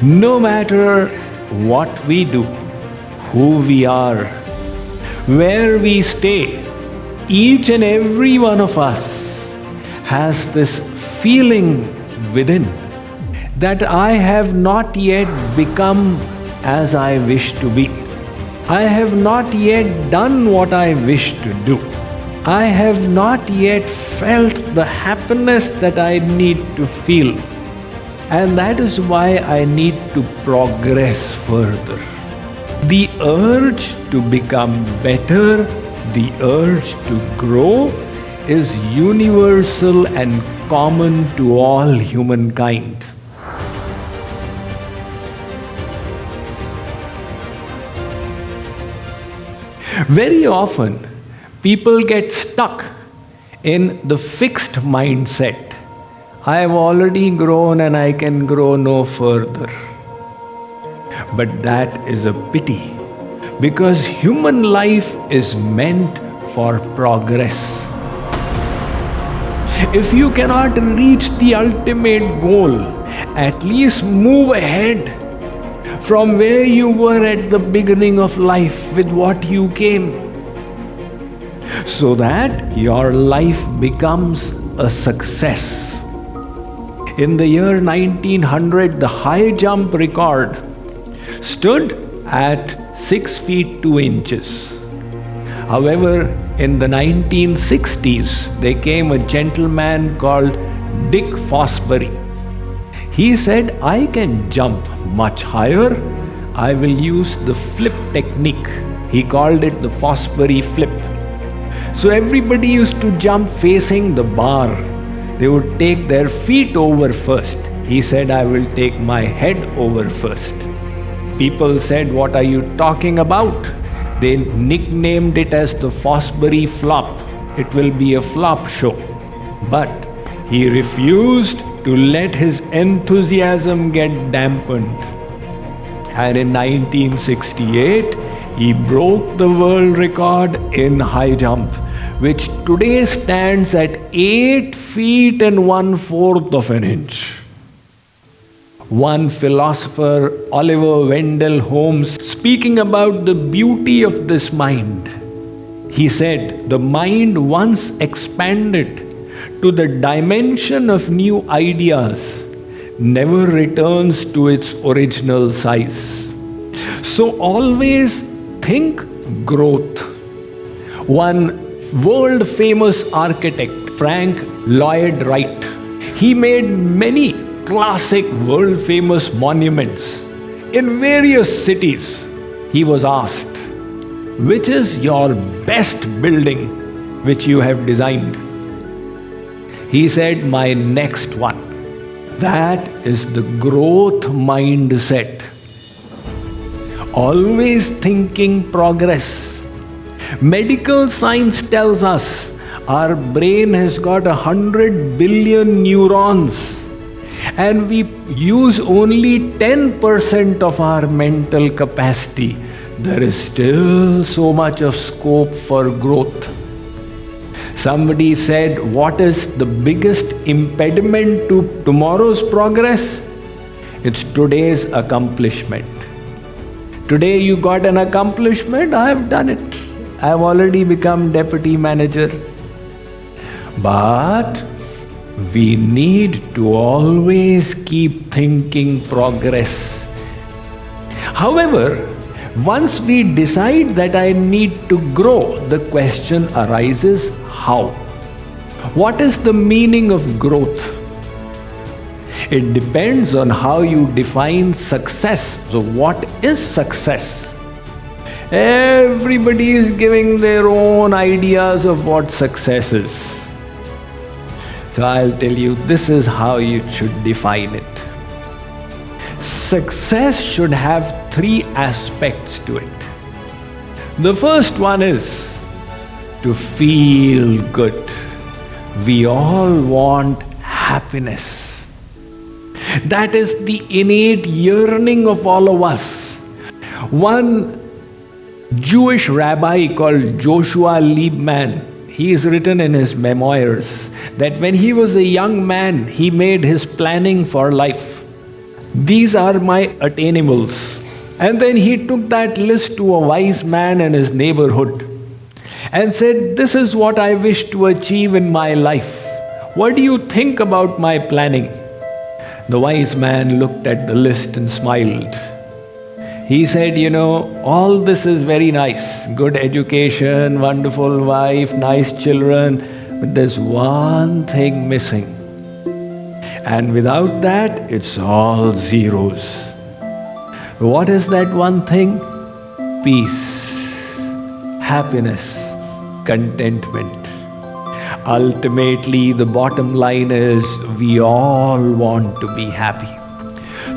No matter what we do, who we are, where we stay, each and every one of us has this feeling within that I have not yet become as I wish to be. I have not yet done what I wish to do. I have not yet felt the happiness that I need to feel. And that is why I need to progress further. The urge to become better, the urge to grow is universal and common to all humankind. Very often, people get stuck in the fixed mindset. I have already grown and I can grow no further. But that is a pity, because human life is meant for progress. If you cannot reach the ultimate goal, at least move ahead from where you were at the beginning of life with what you came, so that your life becomes a success. In the year 1900, the high jump record stood at 6 feet 2 inches. However, in the 1960s, there came a gentleman called Dick Fosbury. He said, I can jump much higher. I will use the flip technique. He called it the Fosbury flip. So everybody used to jump facing the bar. They would take their feet over first. He said, I will take my head over first. People said, what are you talking about? They nicknamed it as the Fosbury flop. It will be a flop show. But he refused to let his enthusiasm get dampened. And in 1968, he broke the world record in high jump, which today stands at 8 feet and 1/4 of an inch. One philosopher, Oliver Wendell Holmes, speaking about the beauty of this mind, he said, the mind once expanded to the dimension of new ideas never returns to its original size. So always think growth. One world famous architect, Frank Lloyd Wright, he made many classic world famous monuments in various cities. He was asked, which is your best building which you have designed? He said, my next one. That is the growth mindset. Always thinking progress. Medical science tells us our brain has got 100 billion neurons, and we use only 10% of our mental capacity. There is still so much of scope for growth. Somebody said, what is the biggest impediment to tomorrow's progress? It's today's accomplishment. Today you got an accomplishment, I have done it. I have already become deputy manager. But we need to always keep thinking progress. However, once we decide that I need to grow, the question arises, how? What is the meaning of growth? It depends on how you define success. So what is success? Everybody is giving their own ideas of what success is. So I'll tell you, this is how you should define it. Success should have 3 aspects to it. The first one is to feel good. We all want happiness. That is the innate yearning of all of us. One Jewish rabbi called Joshua Liebman, he has written in his memoirs that when he was a young man, he made his planning for life. These are my attainables. And then he took that list to a wise man in his neighborhood and said, this is what I wish to achieve in my life. What do you think about my planning? The wise man looked at the list and smiled. He said, all this is very nice. Good education, wonderful wife, nice children. But there's one thing missing. And without that, it's all zeros. What is that one thing? Peace, happiness, contentment. Ultimately, the bottom line is we all want to be happy.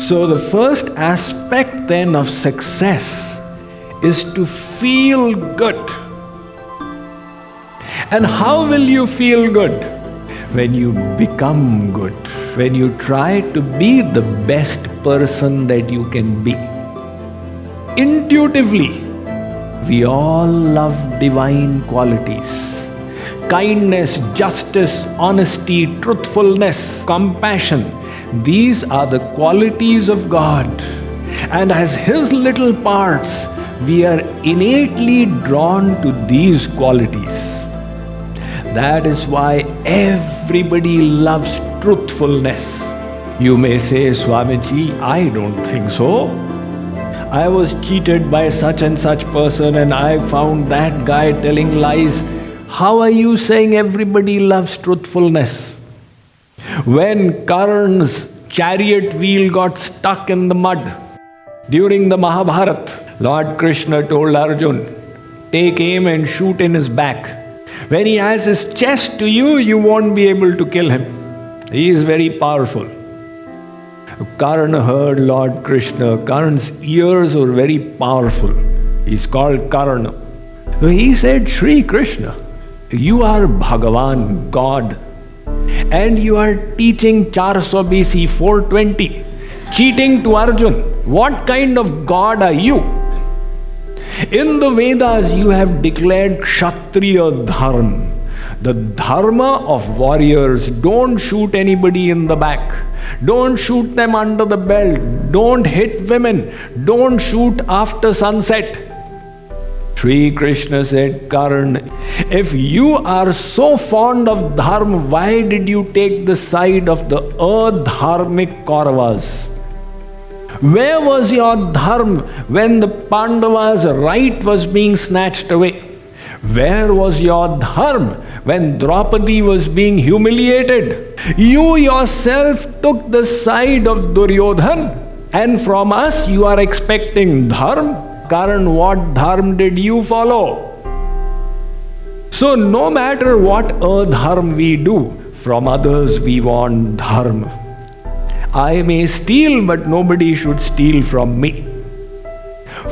So the first aspect then of success is to feel good. And how will you feel good? When you become good, when you try to be the best person that you can be. Intuitively, we all love divine qualities. Kindness, justice, honesty, truthfulness, compassion. These are the qualities of God. And as His little parts, we are innately drawn to these qualities. That is why everybody loves truthfulness. You may say, Swamiji, I don't think so. I was cheated by such and such person and I found that guy telling lies. How are you saying everybody loves truthfulness? When Karna's chariot wheel got stuck in the mud during the Mahabharata, Lord Krishna told Arjun, take aim and shoot in his back. When he has his chest to you, you won't be able to kill him. He is very powerful. Karna heard Lord Krishna. Karna's ears were very powerful. He's called Karna. So he said, Shri Krishna, you are Bhagavan, God. And you are teaching 400 BC, 420, cheating to Arjun. What kind of God are you? In the Vedas, you have declared Kshatriya Dharma, the dharma of warriors. Don't shoot anybody in the back. Don't shoot them under the belt. Don't hit women. Don't shoot after sunset. Sri Krishna said, Karna, if you are so fond of dharma, why did you take the side of the adharmic Kauravas? Where was your dharma when the Pandavas' right was being snatched away? Where was your dharma when Draupadi was being humiliated? You yourself took the side of Duryodhan, and from us you are expecting dharma. Karan, what dharma did you follow? So no matter what adharma we do, from others we want dharma. I may steal, but nobody should steal from me.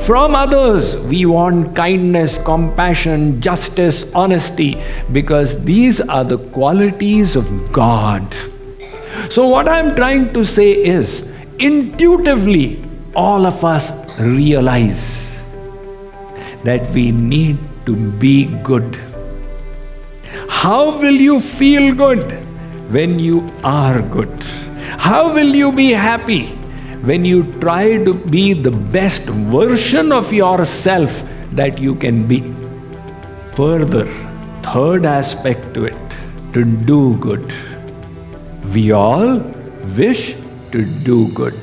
From others, we want kindness, compassion, justice, honesty, because these are the qualities of God. So what I'm trying to say is, intuitively, all of us realize that we need to be good. How will you feel good? When you are good. How will you be happy? When you try to be the best version of yourself that you can be. Further, third aspect to it, to do good. We all wish to do good.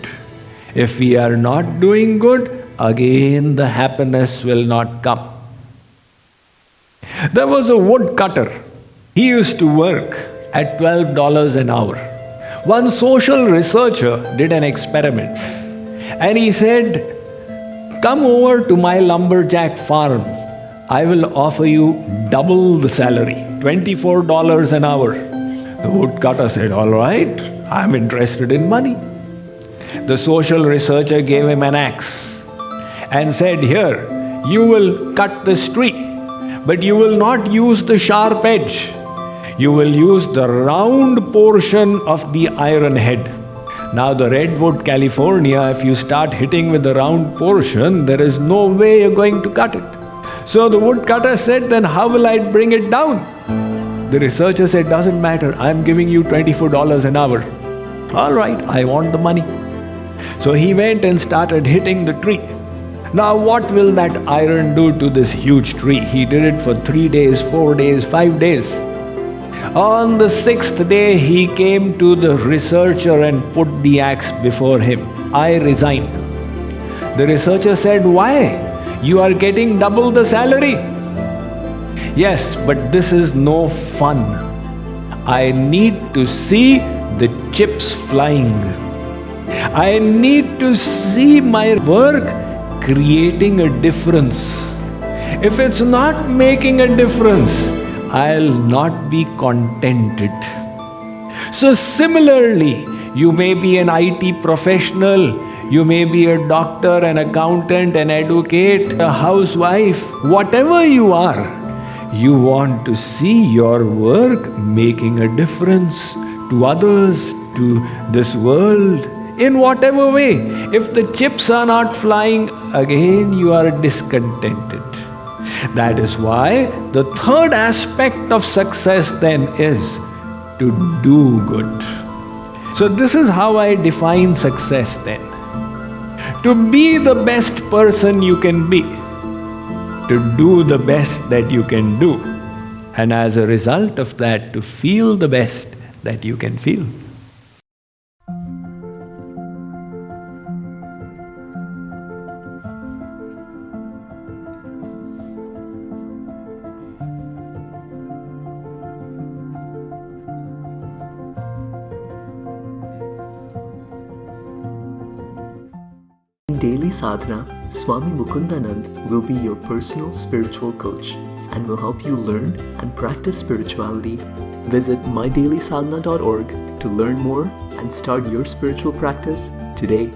If we are not doing good, again the happiness will not come. There was a woodcutter. He used to work at $12 an hour. One social researcher did an experiment and he said, come over to my lumberjack farm. I will offer you double the salary, $24 an hour. The woodcutter said, all right, I'm interested in money. The social researcher gave him an axe and said, here, you will cut this tree, but you will not use the sharp edge. You will use the round portion of the iron head. Now the redwood, California, if you start hitting with the round portion, there is no way you're going to cut it. So the woodcutter said, then how will I bring it down? The researcher said, doesn't matter, I'm giving you $24 an hour. All right, I want the money. So he went and started hitting the tree. Now, what will that iron do to this huge tree? He did it for 3 days, 4 days, 5 days. On the 6th day, he came to the researcher and put the axe before him. I resign. The researcher said, "Why? You are getting double the salary." "Yes, but this is no fun. I need to see the chips flying. I need to see my work creating a difference. If it's not making a difference, I'll not be contented." So similarly, you may be an IT professional, you may be a doctor, an accountant, an advocate, a housewife, whatever you are, you want to see your work making a difference to others, to this world, in whatever way. If the chips are not flying, again you are discontented. That is why the third aspect of success then is to do good. So this is how I define success then. To be the best person you can be. To do the best that you can do. And as a result of that, to feel the best that you can feel. In Daily Sadhana, Swami Mukundanand will be your personal spiritual coach and will help you learn and practice spirituality. Visit mydailysadhana.org to learn more and start your spiritual practice today.